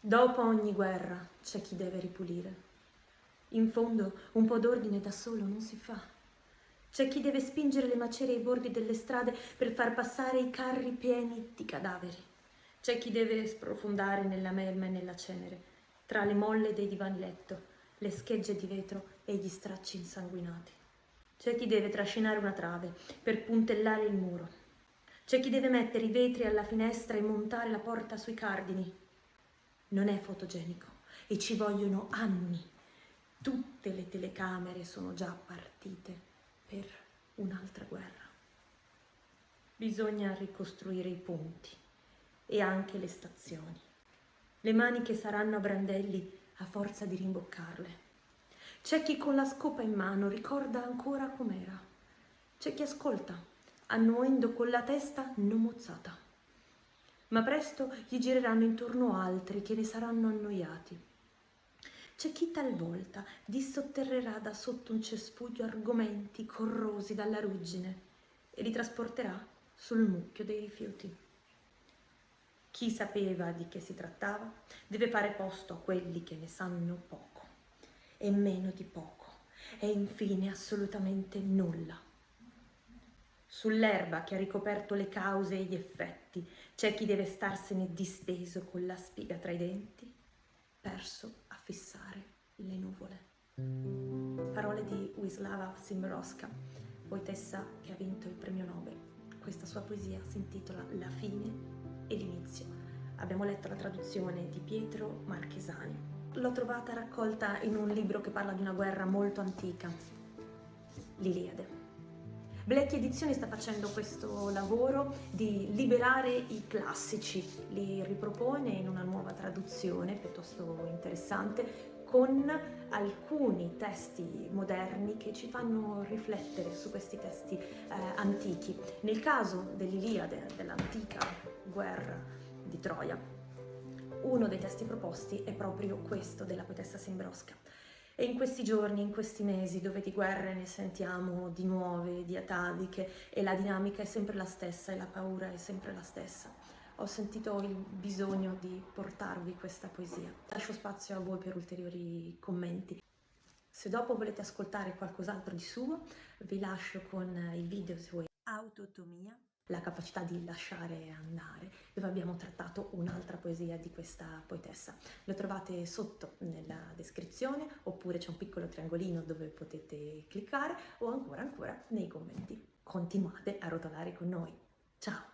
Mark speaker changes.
Speaker 1: Dopo ogni guerra c'è chi deve ripulire. In fondo un po' d'ordine da solo non si fa. C'è chi deve spingere le macerie ai bordi delle strade per far passare i carri pieni di cadaveri. C'è chi deve sprofondare nella melma e nella cenere, tra le molle dei divani letto, le schegge di vetro e gli stracci insanguinati. C'è chi deve trascinare una trave per puntellare il muro. C'è chi deve mettere i vetri alla finestra e montare la porta sui cardini. Non è fotogenico e ci vogliono anni. Tutte le telecamere sono già partite per un'altra guerra. Bisogna ricostruire i ponti e anche le stazioni. Le maniche saranno a brandelli a forza di rimboccarle. C'è chi con la scopa in mano ricorda ancora com'era. C'è chi ascolta, annuendo con la testa non mozzata. Ma presto gli gireranno intorno altri che ne saranno annoiati. C'è chi talvolta dissotterrerà da sotto un cespuglio argomenti corrosi dalla ruggine e li trasporterà sul mucchio dei rifiuti. Chi sapeva di che si trattava deve fare posto a quelli che ne sanno poco e meno di poco e infine assolutamente nulla. Sull'erba che ha ricoperto le cause e gli effetti c'è chi deve starsene disteso con la spiga tra i denti, perso a fissare le nuvole. Parole di Wisława Szymborska, poetessa che ha vinto il premio Nobel. Questa sua poesia si intitola La fine e l'inizio. Abbiamo letto la traduzione di Pietro Marchesani. L'ho trovata raccolta in un libro che parla di una guerra molto antica, l'Iliade. Blecchi Edizioni sta facendo questo lavoro di liberare i classici, li ripropone in una nuova traduzione piuttosto interessante con alcuni testi moderni che ci fanno riflettere su questi testi antichi. Nel caso dell'Iliade, dell'antica guerra di Troia, uno dei testi proposti è proprio questo della poetessa Szymborska. E in questi giorni, in questi mesi, dove di guerre ne sentiamo di nuove, di ataviche, e la dinamica è sempre la stessa e la paura è sempre la stessa, ho sentito il bisogno di portarvi questa poesia. Lascio spazio a voi per ulteriori commenti. Se dopo volete ascoltare qualcos'altro di suo, vi lascio con il video se vuoi. Autotomia, la capacità di lasciare andare, dove abbiamo trattato un'altra poesia di questa poetessa. Lo trovate sotto nella descrizione, oppure c'è un piccolo triangolino dove potete cliccare, o ancora nei commenti. Continuate a rotolare con noi. Ciao!